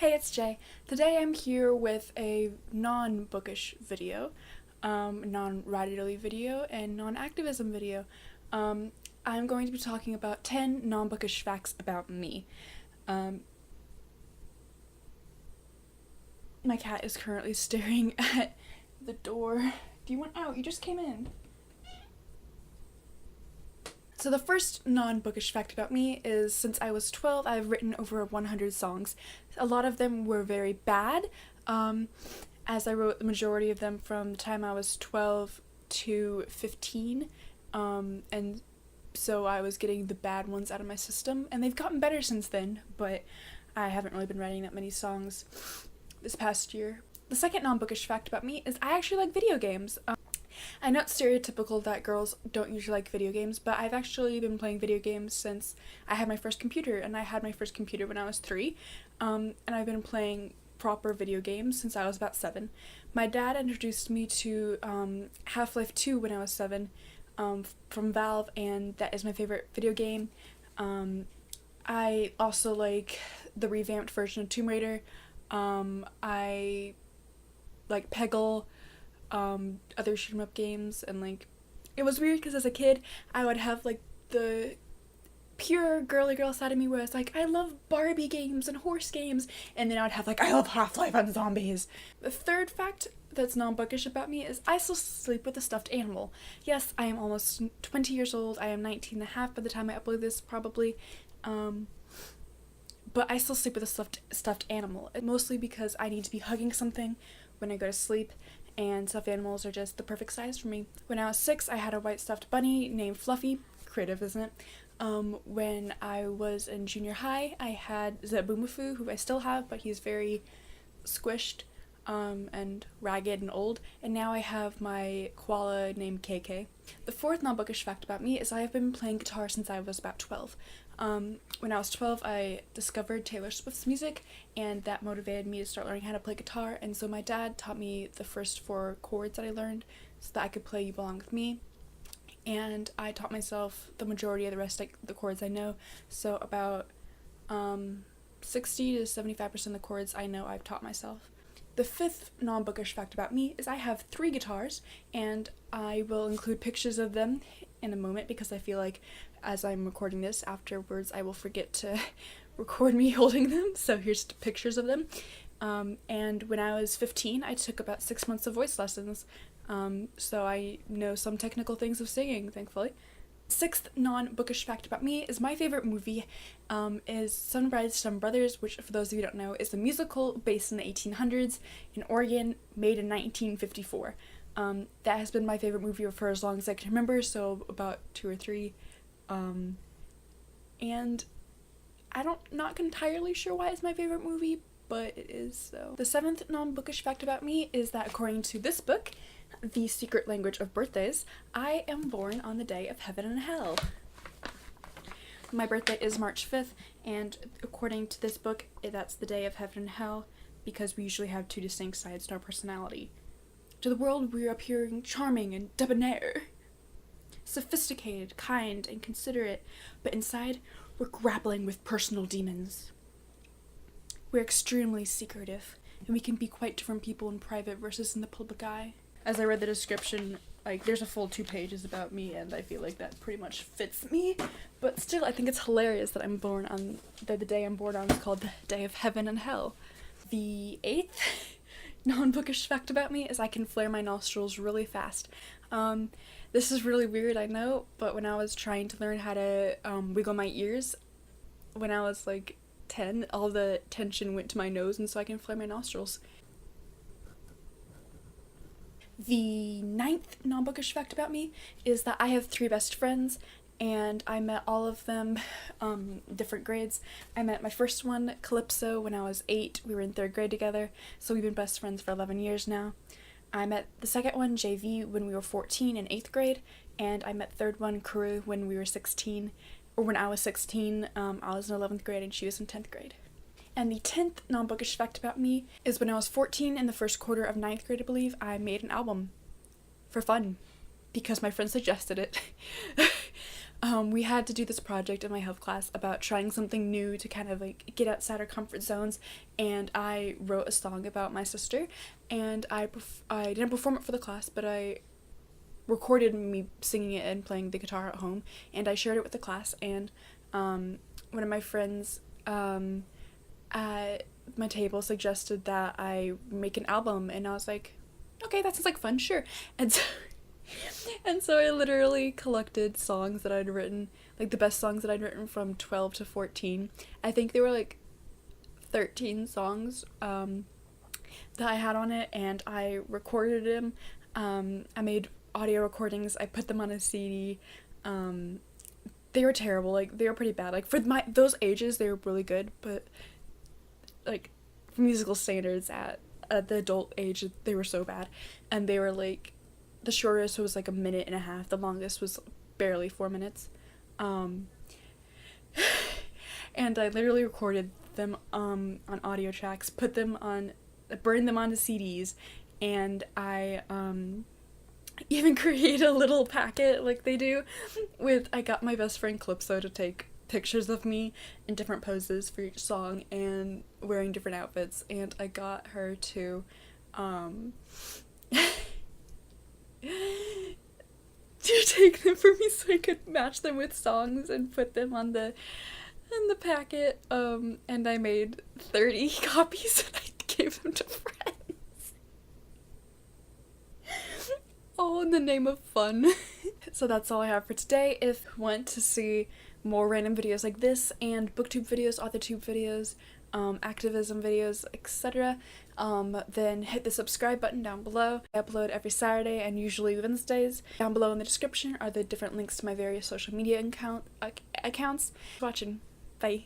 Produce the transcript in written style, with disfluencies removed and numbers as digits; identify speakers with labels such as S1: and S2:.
S1: Hey, it's Jay. Today I'm here with a non-bookish video, non-writerly video, and non-activism video. I'm going to be talking about 10 non-bookish facts about me. My cat is currently staring at the door. Do you want out? You just came in. So the first non-bookish fact about me is since I was 12, I've written over 100 songs. A lot of them were very bad, as I wrote the majority of them from the time I was 12 to 15, and so I was getting the bad ones out of my system, and they've gotten better since then, but I haven't really been writing that many songs this past year. The second non-bookish fact about me is I actually like video games. I know it's stereotypical that girls don't usually like video games, but I've actually been playing video games since I had my first computer, and I had my first computer when I was 3, and I've been playing proper video games since I was about 7. My dad introduced me to Half-Life 2 when I was 7 from Valve, and that is my favorite video game. I also like the revamped version of Tomb Raider. I like Peggle, other shoot 'em up games, and like it was weird because as a kid I would have like the pure girly girl side of me where I was like, I love Barbie games and horse games, and then I would have like, I love Half-Life and zombies. The third fact that's non-bookish about me is I still sleep with a stuffed animal. Yes, I am almost 20 years old. I am 19 and a half by the time I upload this probably, but I still sleep with a stuffed animal, mostly because I need to be hugging something when I go to sleep, and stuffed animals are just the perfect size for me. When I was 6, I had a white stuffed bunny named Fluffy. Creative, isn't it? When I was in junior high, I had Zaboomafoo, who I still have, but he's very squished, and ragged and old, and now I have my koala named KK. The fourth non-bookish fact about me is I have been playing guitar since I was about 12. When I was 12, I discovered Taylor Swift's music, and that motivated me to start learning how to play guitar, and so my dad taught me the first 4 chords that I learned so that I could play You Belong With Me, and I taught myself the majority of the rest, like the chords I know, so about 60 to 75% of the chords I know I've taught myself. The fifth non-bookish fact about me is I have 3 guitars, and I will include pictures of them in a moment because I feel like as I'm recording this afterwards I will forget to record me holding them, so here's pictures of them. And when I was 15 I took about 6 months of voice lessons, so I know some technical things of singing, thankfully. Sixth non-bookish fact about me is my favorite movie is Son Brides, Son Brothers, which for those of you who don't know is a musical based in the 1800s in Oregon, made in 1954. That has been my favorite movie for as long as I can remember, so about 2 or 3. And I'm not entirely sure why it's my favorite movie, but it is so. The seventh non-bookish fact about me is that according to this book, The Secret Language of Birthdays, I am born on the day of heaven and hell. My birthday is March 5th, and according to this book, that's the day of heaven and hell, because we usually have 2 distinct sides to our personality. To the world, we are appearing charming and debonair, sophisticated, kind, and considerate, but inside, we're grappling with personal demons. We're extremely secretive, and we can be quite different people in private versus in the public eye. As I read the description, like, there's a full 2 pages about me, and I feel like that pretty much fits me, but still, I think it's hilarious that I'm born on, that the day I'm born on is called the day of heaven and hell. The 8th non-bookish fact about me is I can flare my nostrils really fast. This is really weird, I know, but when I was trying to learn how to wiggle my ears, when I was like 10, all the tension went to my nose, and so I can flare my nostrils. The 9th non-bookish fact about me is that I have 3 best friends, and I met all of them different grades. I met my first one, Calypso, when I was 8. We were in 3rd grade together, so we've been best friends for 11 years now. I met the second one, JV, when we were 14 in 8th grade, and I met third one, Kuru, when we were 16, or when I was 16. I was in 11th grade and she was in 10th grade. And the 10th non-bookish fact about me is when I was 14 in the first quarter of 9th grade, I believe, I made an album for fun because my friend suggested it. we had to do this project in my health class about trying something new to kind of like get outside our comfort zones, and I wrote a song about my sister, and I didn't perform it for the class, but I recorded me singing it and playing the guitar at home, and I shared it with the class. And one of my friends at my table suggested that I make an album, and I was like, okay, that sounds like fun, sure. And so I literally collected songs that I'd written, like the best songs that I'd written from 12 to 14. I think there were like 13 songs that I had on it, and I recorded them. I made audio recordings, I put them on a CD. They were terrible, like they were pretty bad. Like for those ages they were really good, but like for musical standards at the adult age they were so bad. And they were like, the shortest was like a minute and a half, the longest was barely 4 minutes. And I literally recorded them on audio tracks, burned them onto CDs, and I even create a little packet like they do I got my best friend Calypso to take pictures of me in different poses for each song and wearing different outfits, and I got her to to take them for me so I could match them with songs and put them on the packet. And I made 30 copies and I gave them to friends. All in the name of fun. So that's all I have for today. If you want to see more random videos like this and booktube videos, authortube videos, activism videos, etc., then hit the subscribe button down below. I upload every Saturday and usually Wednesdays. Down below in the description are the different links to my various social media accounts. Watching. Bye.